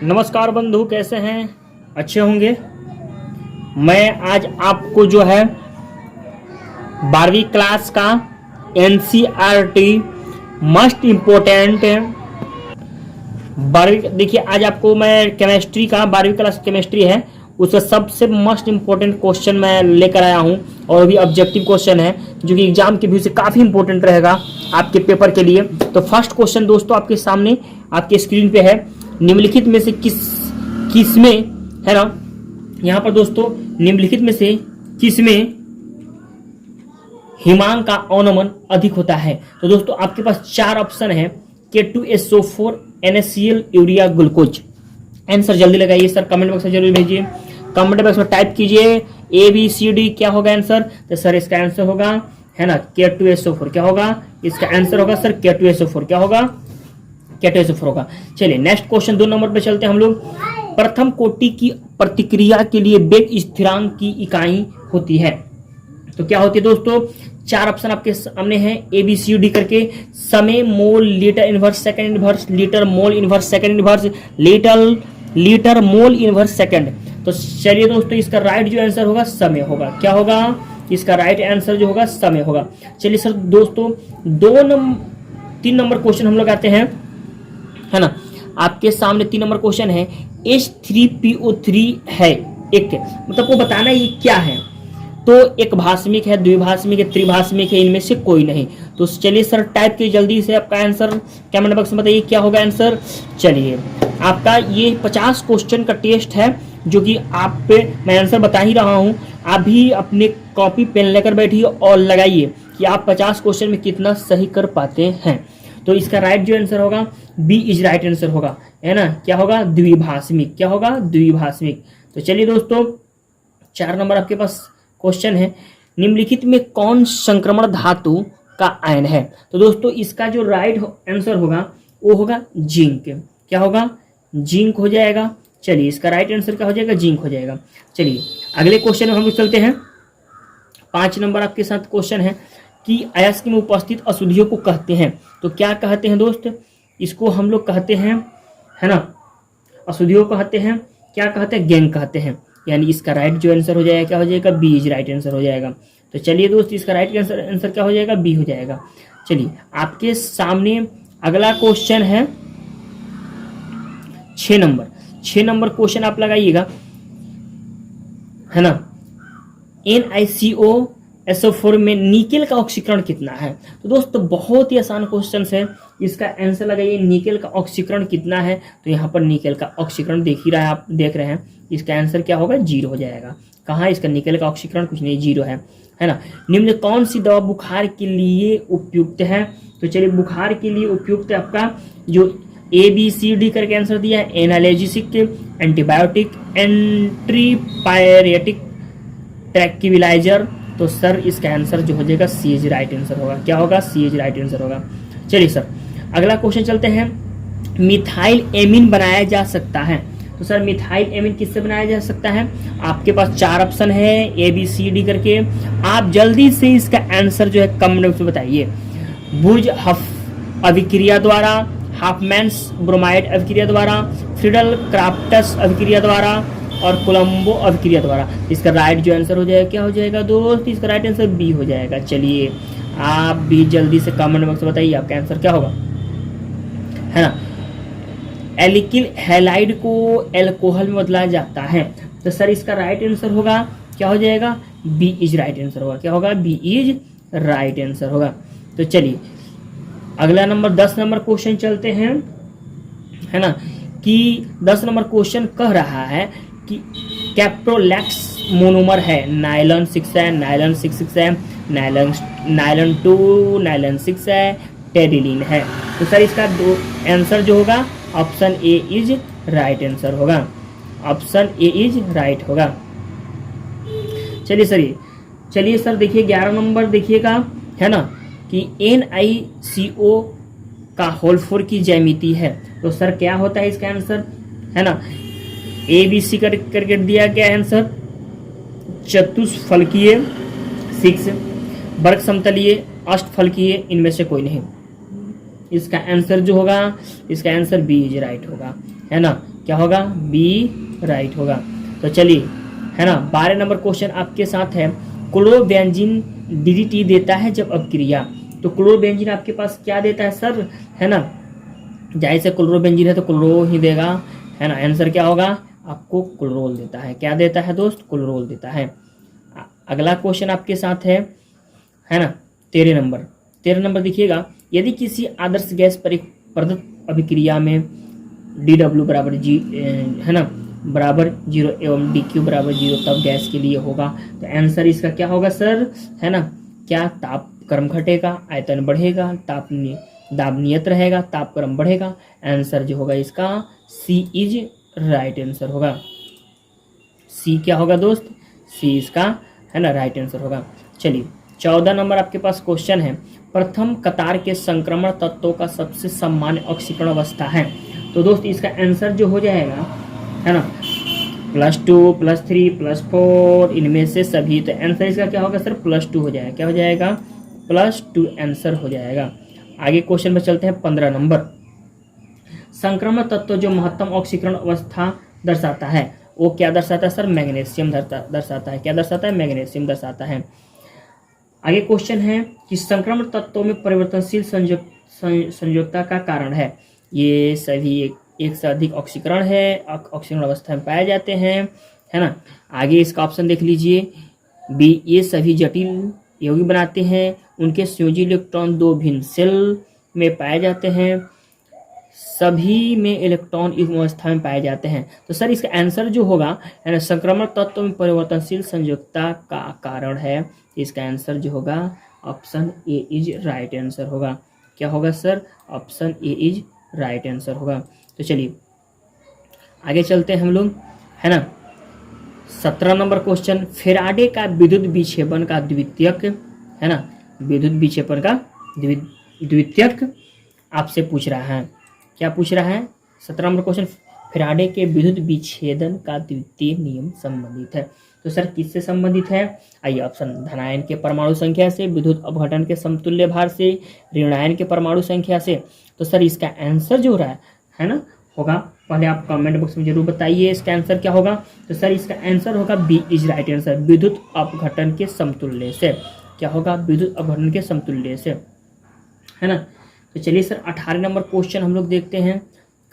नमस्कार बंधु, कैसे हैं? अच्छे होंगे। मैं आज आपको जो है 12वीं क्लास का एनसीईआरटी मस्ट इम्पोर्टेंट 12वीं, देखिए आज आपको मैं केमिस्ट्री का 12वीं क्लास केमिस्ट्री है उसका सबसे मस्ट इम्पोर्टेंट क्वेश्चन मैं लेकर आया हूं और भी ऑब्जेक्टिव क्वेश्चन है जो कि एग्जाम के व्यू से काफ़ी इंपॉर्टेंट रहेगा आपके पेपर के लिए। तो फर्स्ट क्वेश्चन दोस्तों आपके सामने आपके स्क्रीन पे है। निम्नलिखित में से किसमें है ना, यहाँ पर दोस्तों निम्नलिखित में से किसमें हिमांक का अवनमन अधिक होता है? तो दोस्तों आपके पास चार ऑप्शन है, K2SO4, NaCl, urea, glucose. Answer जल्दी लगाइए सर, कमेंट बॉक्स में जरूर भेजिए। कमेंट बॉक्स में टाइप कीजिए ABCD, क्या होगा आंसर? तो सर इसका आंसर होगा है ना K2SO4। क्या होगा इसका आंसर? होगा सर K2SO4। क्या होगा? K2SO4 होगा। चलिए नेक्स्ट क्वेश्चन 2 नंबर पे चलते हैं हम लोग। प्रथम कोटि की प्रतिक्रिया के लिए वेग स्थिरांक की इकाई होती है, तो क्या होती है दोस्तों? चार ऑप्शन आपके सामने हैं ABCD करके। समय, mole, litre inverse second inverse, litre mole inverse second inverse, litre mole inverse second. तो चलिए दोस्तों इसका राइट जो आंसर होगा समय होगा। क्या होगा इसका राइट आंसर जो होगा? समय होगा। चलिए सर दोस्तों 3 नंबर क्वेश्चन हम लोग आते हैं, है ना। आपके सामने 3 नंबर क्वेश्चन है। H3PO3 है एक, मतलब वो बताना ये क्या है? तो एक भास्मिक है, द्विभास्मिक है, त्रिभास्मिक है, इनमें से कोई नहीं। तो चलिए सर टाइप कीजिए जल्दी से आपका आंसर कमेंट बॉक्स में, बताइए क्या होगा आंसर। चलिए आपका ये 50 क्वेश्चन का टेस्ट है जो कि आप पे मैं आंसर बता ही रहा हूँ। आप भी अपने कॉपी पेन लेकर बैठिए और लगाइए कि आप 50 क्वेश्चन में कितना सही कर पाते हैं। तो इसका राइट जो आंसर होगा बी इज राइट आंसर होगा, है ना। क्या होगा? द्विभास्मिक। क्या होगा? द्विभास्मिक। तो चलिए दोस्तों 4 नंबर आपके पास क्वेश्चन है। निम्नलिखित में कौन संक्रमण धातु का आयन है? तो दोस्तों इसका जो राइट आंसर होगा वो होगा जिंक। क्या होगा? जिंक हो जाएगा। चलिए इसका राइट आंसर क्या हो जाएगा? जिंक हो जाएगा। चलिए अगले क्वेश्चन में हम लोग चलते हैं। 5 नंबर आपके साथ क्वेश्चन है कि अयस्क में उपस्थित अशुद्धियों को कहते हैं, तो क्या कहते हैं दोस्त? इसको हम लोग कहते हैं, है ना, अशुद्धियों कहते हैं। क्या कहते हैं? गैंग कहते हैं। यानी इसका राइट जो आंसर हो जाएगा क्या हो जाएगा? बी इज राइट आंसर हो जाएगा। तो चलिए दोस्त इसका राइट आंसर क्या हो जाएगा? बी हो जाएगा। चलिए आपके सामने अगला क्वेश्चन है 6 नंबर। 6 नंबर क्वेश्चन आप लगाइएगा, है ना। NiCO में निकेल का ऑक्सीकरण कितना है? तो दोस्तों बहुत ही आसान क्वेश्चन है, इसका आंसर लगाइए निकेल का ऑक्सीकरण कितना है। तो यहाँ पर निकेल का ऑक्सीकरण देख ही रहा है, आप देख रहे हैं। इसका आंसर क्या होगा? 0 हो जाएगा। कहाँ इसका निकेल का ऑक्सीकरण? कुछ नहीं, 0 है ना। निम्न कौन सी दवा बुखार के लिए उपयुक्त है? तो चलिए बुखार के लिए उपयुक्त आपका जो ABCD करके आंसर दिया है, एनाल्जेसिक, एंटीबायोटिक, एंटीपायरेटिक, ट्रैंक्विलाइजर। तो सर इसका आंसर जो हो जाएगा सी इज राइट आंसर होगा। क्या होगा? सी इज राइट आंसर होगा। चलिए सर अगला क्वेश्चन चलते हैं। मिथाइल एमीन बनाया जा सकता है, तो सर मिथाइल एमीन किससे बनाया जा सकता है? आपके पास 4 ऑप्शन है ABCD करके। आप जल्दी से इसका आंसर जो है कमेंट में बताइए। बुर्ज हफ अभिक्रिया द्वारा, हाफमैन्स ब्रोमाइड अभिक्रिया द्वारा, फ्रीडल क्राफ्टस अभिक्रिया द्वारा और कोलंबो अभिक्रिया द्वारा। इसका राइट जो आंसर हो जाएगा क्या हो जाएगा दोस्त? इसका राइट आंसर बी हो जाएगा। चलिए आप भी जल्दी से कमेंट बॉक्स में बताइए आपका आंसर क्या होगा, है ना। एल्किल हैलाइड को एल्कोहल में बदला जाता है, तो सर इसका राइट आंसर होगा क्या हो जाएगा? बी इज राइट आंसर होगा। क्या होगा? बी इज राइट आंसर होगा। तो चलिए अगला नंबर 10 नंबर क्वेश्चन चलते हैं, है ना, कि 10 नंबर क्वेश्चन कह रहा है कि कैप्रोलैक्स मोनोमर है, नायलॉन 6 है, नायलॉन 6 है, नायलॉन 2, नायलॉन 6 है, टेरिलीन है। तो सर इसका आंसर जो होगा option A is right answer होगा। ऑप्शन ए इज राइट होगा। चलिए सर देखिए 11 नंबर देखिएगा, है ना, कि NiCO का होल 4 की ज्यामिति है, तो सर क्या होता है इसका आंसर, है ना। ABC करके दिया गया आंसर चतुष्फलकीय 6, वर्ग समतलीय, अष्टफलकीय, इनमें से कोई नहीं। इसका आंसर जो होगा, इसका आंसर बी इज राइट होगा, है ना। क्या होगा, बी राइट होगा। तो चलिए, है ना, 12 नंबर क्वेश्चन आपके साथ है, क्लोरोबेंजीन डीडीटी देता है जब अपक्रिया। तो क्लोरोबेंजीन आपके पास क्या देता है सर, है ना, जाहिर से क्लोरोबेंजीन है तो क्लोरो ही देगा, है ना। आंसर क्या होगा, आपको क्लोरोल देता है। क्या देता है दोस्त, क्लोरोल देता है। अगला क्वेश्चन आपके साथ है ना, 13 नंबर देखिएगा, यदि किसी आदर्श गैस पर एक प्रदत्त अभिक्रिया में dW बराबर जी, है ना, बराबर 0 एवं dQ बराबर 0 तब गैस के लिए होगा। तो आंसर इसका क्या होगा सर, है ना, क्या ताप क्रम घटेगा, आयतन बढ़ेगा, दाब नियत रहेगा, ताप क्रम बढ़ेगा। आंसर जो होगा इसका सी इज राइट आंसर होगा। सी क्या होगा दोस्त, सी इसका, है ना, राइट आंसर होगा। चलिए 14 नंबर आपके पास क्वेश्चन है, प्रथम कतार के संक्रमण तत्वों का सबसे सामान्य ऑक्सीकरण अवस्था है। तो दोस्त इसका आंसर जो हो जाएगा, है ना, +2 +3 +4 इनमें से सभी। तो आंसर इसका क्या होगा सर, +2 हो जाएगा। क्या हो जाएगा, +2 आंसर हो जाएगा। आगे क्वेश्चन में चलते हैं 15 नंबर, संक्रमण तत्व जो महत्तम ऑक्सीकरण अवस्था दर्शाता है वो क्या दर्शाता है सर, मैग्नीशियम दर्शाता है। क्या दर्शाता है, मैग्नीशियम दर्शाता है। आगे क्वेश्चन है कि संक्रमण तत्वों में परिवर्तनशील संयोजकता का कारण है। ये सभी एक से अधिक ऑक्सीकरण है, ऑक्सीकरण अवस्था में पाए जाते हैं, है ना। आगे इसका ऑप्शन देख लीजिए, बी, ये सभी जटिल यौगिक बनाते हैं, उनके संयोजी इलेक्ट्रॉन 2 भिन्न सेल में पाए जाते हैं, सभी में इलेक्ट्रॉन युग्म अवस्था में पाए जाते हैं। तो सर इसका आंसर जो होगा, है ना, संक्रमण तत्व में परिवर्तनशील संयोजकता का कारण है। इसका आंसर जो होगा option A is right answer होगा। क्या होगा sir, option A is right answer होगा। तो चलिए आगे चलते हैं हम लोग, है ना। 17 नंबर क्वेश्चन, फेराडे का विद्युत विक्षेपण का द्वितीयक, है ना, विद्युत विक्षेपण का द्वितीयक आपसे पूछ रहा है। क्या पूछ रहा है, 17 नंबर क्वेश्चन, फेराडे के विद्युत विच्छेदन का द्वितीय नियम संबंधित है। तो सर किससे संबंधित है, आइए ऑप्शन, धनायन के परमाणु संख्या से, विद्युत अपघटन के समतुल्य भार से, ऋणायन के परमाणु संख्या से। तो सर इसका आंसर जो रहा है ना, होगा, पहले आप कमेंट बॉक्स में जरूर बताइए इसका आंसर क्या होगा। तो सर इसका आंसर होगा बी इज राइट आंसर, विद्युत अपघटन के समतुल्य से। क्या होगा, विद्युत अपघटन के समतुल्य से, है ना। तो चलिए सर 18 नंबर क्वेश्चन हम लोग देखते हैं,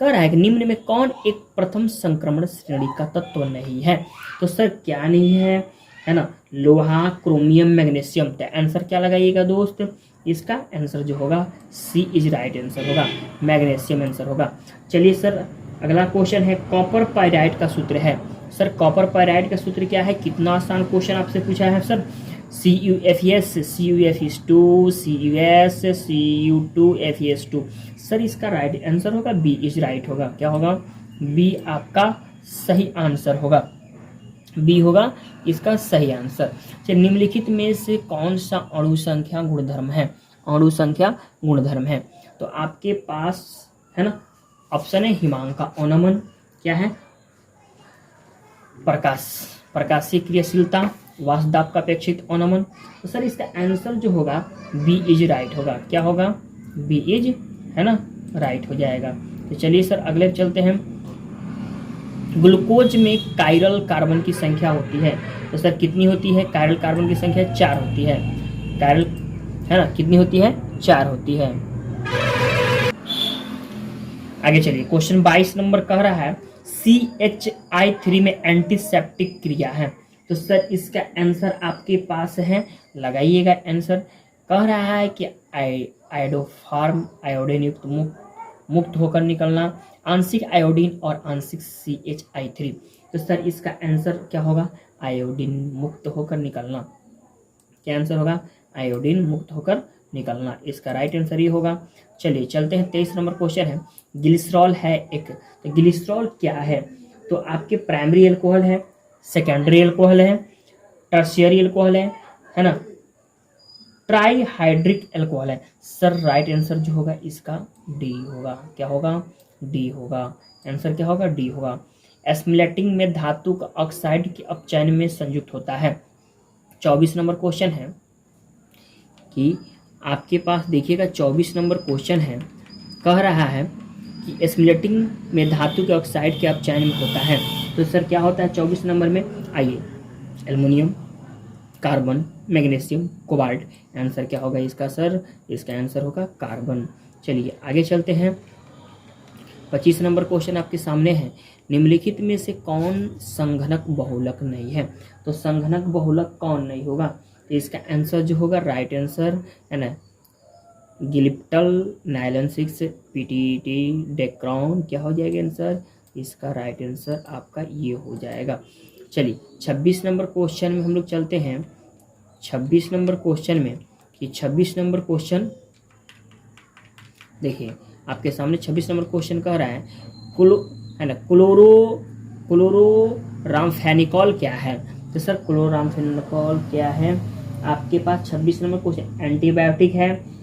कह रहा है कि निम्न में कौन एक प्रथम संक्रमण श्रेणी का तत्व नहीं है। तो सर क्या नहीं है ना, लोहा, क्रोमियम, मैग्नीशियम। तो आंसर क्या लगाइएगा दोस्त, इसका आंसर जो होगा सी इज राइट आंसर होगा, मैग्नीशियम आंसर होगा। चलिए सर अगला क्वेश्चन है, कॉपर पाइराइट का सूत्र है। सर कॉपर पाइराइट का सूत्र क्या है, कितना आसान क्वेश्चन आपसे पूछा है sir, CuFeS CuFeS2 CuS Cu2Fe2। Sir इसका राइट आंसर होगा बी इज राइट होगा। क्या होगा, बी आपका सही आंसर होगा, बी होगा इसका सही आंसर। चलिए निम्नलिखित में से कौन सा अणु संख्या गुणधर्म है, अणु संख्या गुणधर्म है। तो आपके पास है ना ऑप्शन है, हिमांक का अनमन, क्या है, प्रकाशीय क्रियाशीलता, वाष्पदाब का अपेक्षित अनमन। तो सर इसका आंसर जो होगा बी इज राइट होगा। क्या होगा, बी इज, है ना, राइट हो जाएगा। तो चलिए सर अगले चलते हैं, ग्लूकोज में कायरल कार्बन की संख्या होती है। तो सर कितनी होती है, कायरल कार्बन की संख्या 4 होती है। कायरल, है ना, कितनी होती है, 4 होती है। आगे चलिए क्वेश्चन 22 नंबर कह रहा है, CHI3 में एंटीसेप्टिक क्रिया है। तो सर इसका आंसर आपके पास है, लगाइएगा आंसर। कह रहा है कि आयोडोफार्म, आयोडीन युक्त मुक्त होकर निकलना, आंशिक आयोडीन और आंशिक CHI3। तो सर इसका आंसर क्या होगा, आयोडीन मुक्त होकर निकलना। क्या आंसर होगा, आयोडीन मुक्त होकर निकलना, इसका राइट आंसर ही होगा। चलिए चलते हैं 23 नंबर क्वेश्चन है, ग्लिसरॉल है एक। तो ग्लिसरॉल क्या है, तो आपके प्राइमरी एल्कोहल है, सेकेंडरी एल्कोहल है, टर्शियरी एल्कोहल है ना, ट्राई हाइड्रिक एल्कोहल है। सर राइट आंसर जो होगा इसका डी होगा। क्या होगा, डी होगा। आंसर क्या होगा, डी होगा। एस्मिलेटिंग में धातु का ऑक्साइड के अपचयन में संयुक्त होता है। 24 नंबर क्वेश्चन है कि आपके पास देखिएगा 24 नंबर क्वेश्चन है, कह रहा है कि स्प्लिटिंग में धातु के ऑक्साइड के अपचयन में होता है। तो सर क्या होता है 24 नंबर में, आइए, aluminium, carbon, magnesium, cobalt. Answer क्या होगा इसका सर, इसका आंसर होगा कार्बन। चलिए आगे चलते हैं। 25 नंबर क्वेश्चन आपके सामने है, निम्नलिखित में से कौन संघनक बहुलक नहीं है। तो संघनक बहुलक कौन नहीं होगा, तो इसका आंसर जो होगा राइट आंसर है ना, गिलिप्टल, नायलन 6, पीटीटी, डेक्रॉन, क्या हो जाएगा आंसर, इसका राइट आंसर आपका ये हो जाएगा। चलिए 26 नंबर क्वेश्चन में हम लोग चलते हैं। 26 नंबर क्वेश्चन में, कि 26 नंबर क्वेश्चन देखिए आपके सामने 26 नंबर क्वेश्चन कह रहा है क्लोरोरामफेनिकॉल क्या है। तो सर क्लोरोरामफेनिकॉल क्या है आपके पास 26 नंबर क्वेश्चन, एंटीबायोटिक है,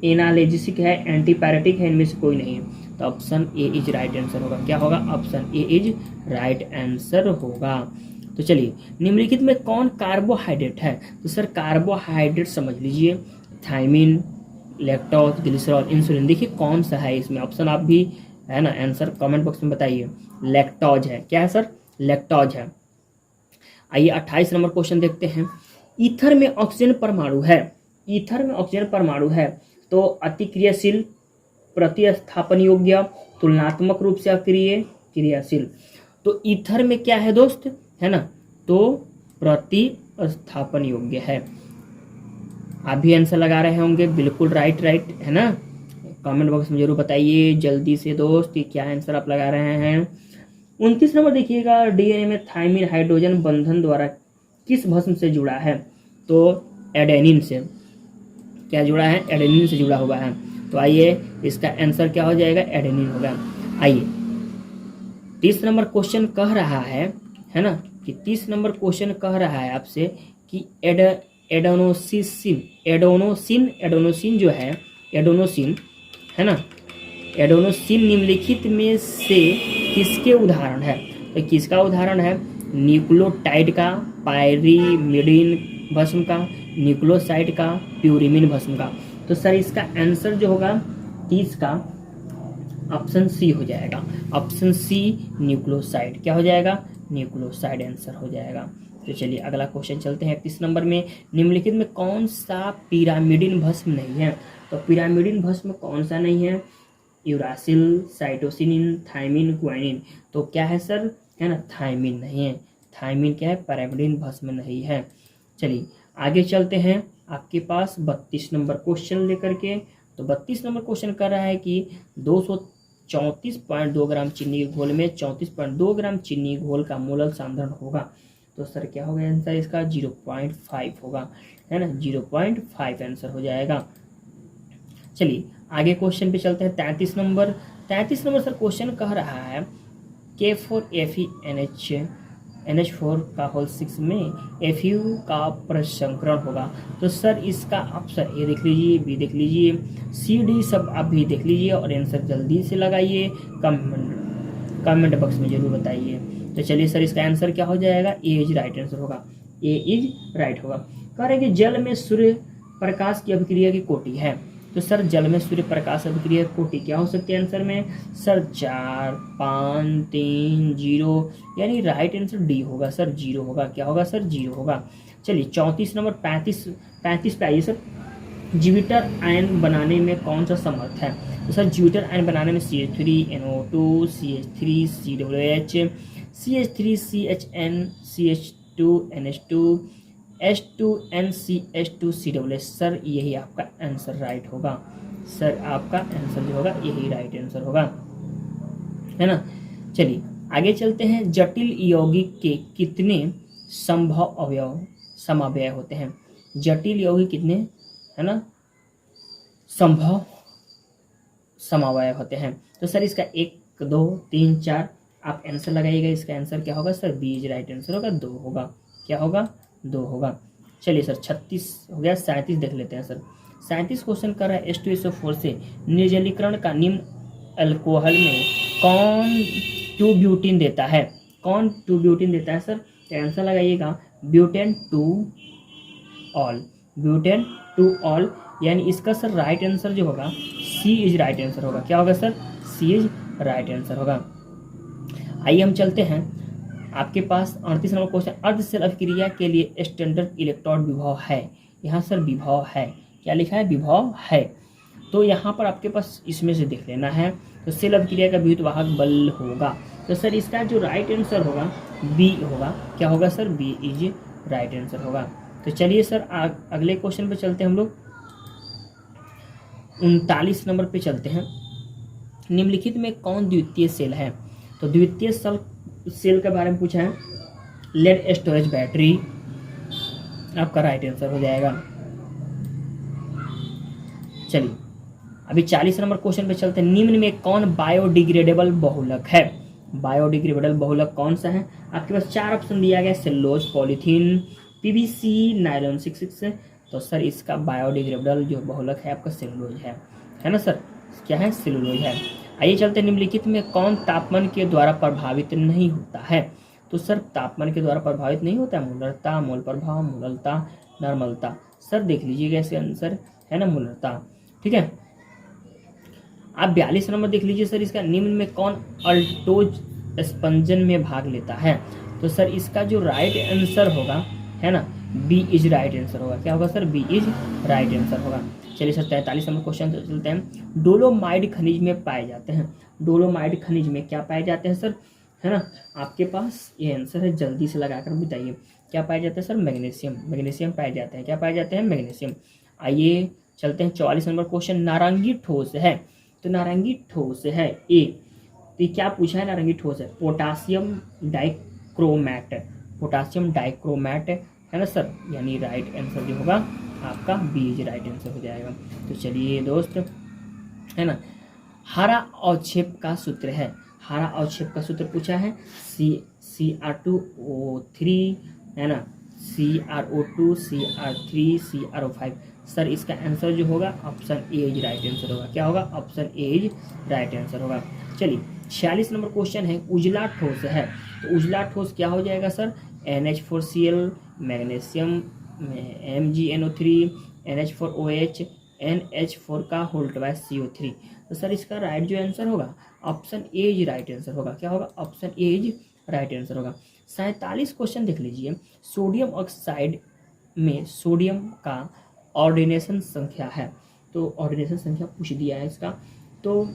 एनाल्जेसिक है, एंटीपायरेटिक है, इनमें से कोई नहीं है। तो option A is right answer होगा। क्या होगा, option A is right answer होगा। तो चलिए निम्नलिखित में कौन कार्बोहाइड्रेट है। तो सर कार्बोहाइड्रेट समझ लीजिए, थायमिन, लैक्टोज, ग्लिसरॉल, इंसुलिन। देखिए कौन सा है इसमें, ऑप्शन आप भी है ना आंसर कमेंट बॉक्स में बताइए। लैक्टोज है, क्या है सर, लैक्टोज है। आइए 28 नंबर क्वेश्चन देखते हैं। ईथर में ऑक्सीजन परमाणु है, ईथर में ऑक्सीजन परमाणु है तो अतिक्रियाशील, प्रतिस्थापन योग्य, तुलनात्मक रूप से अक्रिय, क्रियाशील। तो ईथर में क्या है दोस्त, है ना, तो प्रतिस्थापन योग्य है। आप भी आंसर लगा रहे होंगे, बिल्कुल राइट है ना। कमेंट बॉक्स में जरूर बताइए जल्दी से दोस्त कि क्या आंसर आप लगा रहे हैं। 29 नंबर देखिएगा, डीएनए में थायमिन हाइड्रोजन बंधन द्वारा किस भस्म से जुड़ा है। तो एडेनिन से, क्या जुड़ा है, एडेनिन से जुड़ा हुआ है। तो आइए इसका आंसर क्या हो जाएगा, एडेनिन होगा। आइए 30 नंबर क्वेश्चन कह रहा है ना, कि 30 नंबर क्वेश्चन कह रहा है आपसे कि एडेनोसिन जो है, एडेनोसिन है ना, एडेनोसिन निम्नलिखित में से किसके उदाहरण है। तो किसका उदाहरण है, न्यूक्लियोटाइड का, पायरीमिडीन भस्म का, न्यूक्लियोसाइड का, प्यूरिमिन भस्म का। तो सर इसका आंसर जो होगा 30 का ऑप्शन सी हो जाएगा। ऑप्शन सी न्यूक्लियोसाइड, क्या हो जाएगा, न्यूक्लियोसाइड आंसर हो जाएगा। तो चलिए अगला क्वेश्चन चलते हैं। 31 नंबर में, निम्नलिखित में कौन सा पिरामिडिन भस्म नहीं है। तो पिरामिडिन भस्म कौन सा नहीं है, यूरासिल, साइटोसिनिन, थायमिन, ग्वानिन। तो क्या है सर, है ना, थायमिन नहीं है। थायमिन क्या है, पिरामिडिन भस्म नहीं है। चलिए आगे चलते हैं आपके पास 32 नंबर क्वेश्चन लेकर के। तो 32 नंबर क्वेश्चन कर रहा है कि 234.2 ग्राम चीनी के घोल में 34.2 ग्राम चीनी घोल का मोलल सांद्रण होगा। तो सर क्या होगा आंसर इसका, 0.5 होगा, है ना, 0.5 आंसर हो जाएगा। चलिए आगे क्वेश्चन पे चलते हैं। 33 नंबर सर क्वेश्चन कह रहा है K4FeNH4 का होल 6 में Fu का प्रसंकरण होगा। तो सर इसका ऑप्शन ए देख लीजिए, बी देख लीजिए, सी डी सब आप भी देख लीजिए और आंसर जल्दी से लगाइए, कमेंट बॉक्स में जरूर बताइए। तो चलिए सर इसका आंसर क्या हो जाएगा, ए इज राइट आंसर होगा, ए इज राइट होगा। कह रहे कि जल में सूर्य प्रकाश की अभिक्रिया की कोटि है। तो सर जल में सूर्य प्रकाश अभिक्रिया की कोटि क्या हो सकती है आंसर में, सर 4, 5, 3, 0, यानी राइट आंसर डी होगा सर, 0 होगा। क्या होगा सर, 0 होगा। चलिए 34 नंबर 35 पे आइए सर। ज्यूपिटर आयन बनाने में कौन सा समर्थ है। तो सर ज्यूपिटर आयन बनाने में CH3NO2, CH3 COOH, CH3 CHN, CH2 NH2, H2NCH2 COOH। Sir यही आपका आंसर राइट होगा। सर आपका आंसर जो होगा यही राइट आंसर होगा, है ना। चलिए आगे चलते हैं। जटिल यौगिक के कितने संभव समावयव होते हैं। जटिल यौगिक कितने, है ना, संभव समावयव होते हैं। तो सर इसका 1, 2, 3, 4 आप आंसर लगाइएगा। इसका आंसर क्या होगा sir, B is right answer होगा, 2 होगा। क्या होगा, 2 होगा। चलिए सर 36 हो गया, 37 देख लेते हैं सर। 37 क्वेश्चन कर रहा है H2SO4 से निर्जलीकरण का निम्न अल्कोहल में कौन 2 ब्यूटीन देता है। कौन 2 ब्यूटीन देता है सर, तो आंसर लगाइएगा ब्यूटेन 2 ऑल, ब्यूटेन 2 ऑल, यानी इसका सर राइट आंसर जो होगा सी इज राइट आंसर होगा। क्या होगा sir, C is right answer होगा। आइए हम चलते हैं, आपके पास 38 नंबर क्वेश्चन, अर्धसेल अभिक्रिया के लिए स्टैंडर्ड इलेक्ट्रॉन विभव है। यहाँ सर विभव है, क्या लिखा है, विभव है। तो यहाँ पर आपके पास इसमें से देख लेना है। तो सेल अभिक्रिया का विद्युत वाहक बल होगा, तो सर इसका जो राइट आंसर होगा बी होगा। क्या होगा sir, B is right answer होगा। तो चलिए सर अगले क्वेश्चन पे चलते हैं हम लोग। 39 नंबर पे चलते हैं। निम्नलिखित में कौन द्वितीय सेल है। तो द्वितीय सेल के बारे में पूछा है, लेड स्टोरेज बैटरी आपका राइट आंसर हो जाएगा। चलिए अभी 40 नंबर क्वेश्चन पे चलते हैं। निम्न में कौन बायोडिग्रेडेबल बहुलक है। बायोडिग्रेडेबल बहुलक कौन सा है, आपके पास 4 ऑप्शन दिया गया, सेलुलोज, पॉलीथीन, पीवीसी, नायलॉन 66। तो सर इसका बायोडिग्रेडेबल जो बहुलक है आपका सेलुलोज है ना सर, क्या है, सेलुलोज है। आइए चलते हैं, निम्नलिखित में कौन तापमान के द्वारा प्रभावित नहीं होता है। तो सर तापमान के द्वारा प्रभावित नहीं होता है, मूलरता, मोल प्रभाव, मूललता, नॉर्मलता। सर देख लीजिएगा इसका आंसर है ना मूलरता, ठीक है। आप 42 नंबर देख लीजिए सर, इसका निम्न में कौन अल्टोज स्पंजन में भाग लेता है। तो सर इसका जो राइट आंसर होगा है ना, बी इज राइट आंसर होगा। क्या होगा sir, B is right answer होगा। चलिए सर 43 नंबर क्वेश्चन चलते हैं। डोलोमाइट खनिज में पाए जाते हैं। डोलोमाइट खनिज में क्या पाए जाते हैं सर, है ना, आपके पास ये आंसर है, जल्दी से लगाकर बताइए क्या पाए जाते हैं सर, मैग्नीशियम। मैग्नीशियम पाए जाते हैं, क्या पाए जाते हैं, मैग्नीशियम। आइए चलते हैं 44 नंबर क्वेश्चन। नारंगी ठोस है, तो नारंगी ठोस है ए, तो ये क्या पूछा है, नारंगी ठोस है, पोटासियम डाइक्रोमैट। पोटासियम डाइक्रोमैट है ना सर, यानी राइट आंसर जो होगा आपका बी इज राइट आंसर हो जाएगा। तो चलिए दोस्त, है ना, हरा अवक्षेप का सूत्र है। हरा अवक्षेप का सूत्र पूछा है, Cr2O3 है ना, CrO2, Cr3, CrO5। सर इसका आंसर जो होगा option A is right answer होगा। क्या होगा, option A is right answer होगा। चलिए 46 नंबर क्वेश्चन है, उजला ठोस है। तो उजला ठोस क्या हो जाएगा sir, NH4Cl, magnesium, MgNO3, NH4OH, NH4 का होल ट्वाइस CO3। तो सर इसका राइट जो आंसर होगा option A is right answer होगा। क्या होगा, option A is right answer होगा। 47 क्वेश्चन देख लीजिए। सोडियम ऑक्साइड में सोडियम का ऑर्डिनेशन संख्या है, तो ऑर्डिनेशन संख्या पूछ दिया है इसका, तो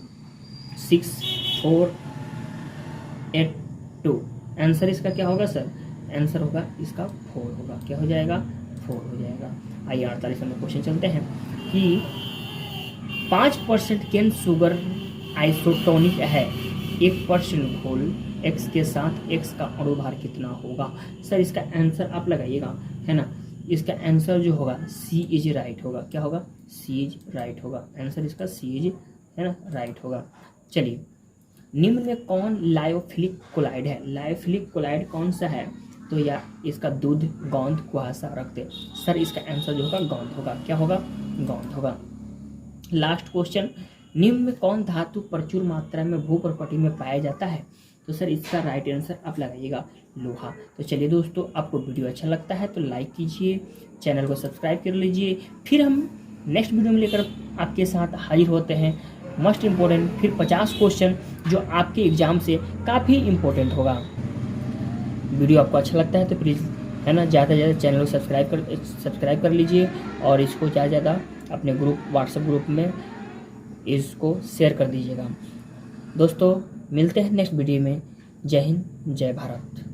6482। आंसर इसका क्या होगा सर, आंसर होगा इसका 4 होगा। क्या हो जाएगा, 4 हो जाएगा। आइए 48 नंबर क्वेश्चन चलते हैं कि 5% केन शुगर आइसोटोनिक है, 1% घोल x के साथ x का अणुभार कितना होगा। सर इसका आंसर आप लगाइएगा, है ना, इसका आंसर जो होगा सी इज राइट होगा। क्या होगा, सी इज राइट होगा। आंसर इसका सी इज है ना राइट होगा। चलिए निम्न में कौन लायोफिलिक कोलाइड है। लायोफिलिक कोलाइड कौन सा है, तो या इसका दूध, गोंद, कुहासा, रक्त। सर इसका आंसर जो होगा गोंद होगा। क्या होगा, गोंद होगा। लास्ट क्वेश्चन, निम्न में कौन धातु प्रचुर मात्रा में भूपर्पटी में पाया जाता है। तो सर इसका राइट आंसर आप लगाइएगा लोहा। तो चलिए दोस्तों, आपको वीडियो अच्छा लगता है तो लाइक कीजिए, चैनल को सब्सक्राइब कर लीजिए। फिर हम नेक्स्ट वीडियो में लेकर आपके साथ हाजिर होते हैं। मस्ट इम्पोर्टेंट फिर 50 क्वेश्चन जो आपके एग्जाम से काफ़ी इम्पोर्टेंट होगा। वीडियो आपको अच्छा लगता है तो प्लीज़, है ना, ज़्यादा से ज़्यादा चैनल को सब्सक्राइब कर लीजिए और इसको ज़्यादा से ज़्यादा अपने ग्रुप, व्हाट्सएप ग्रुप में इसको शेयर कर दीजिएगा। दोस्तों मिलते हैं नेक्स्ट वीडियो में। जय हिंद, जय भारत।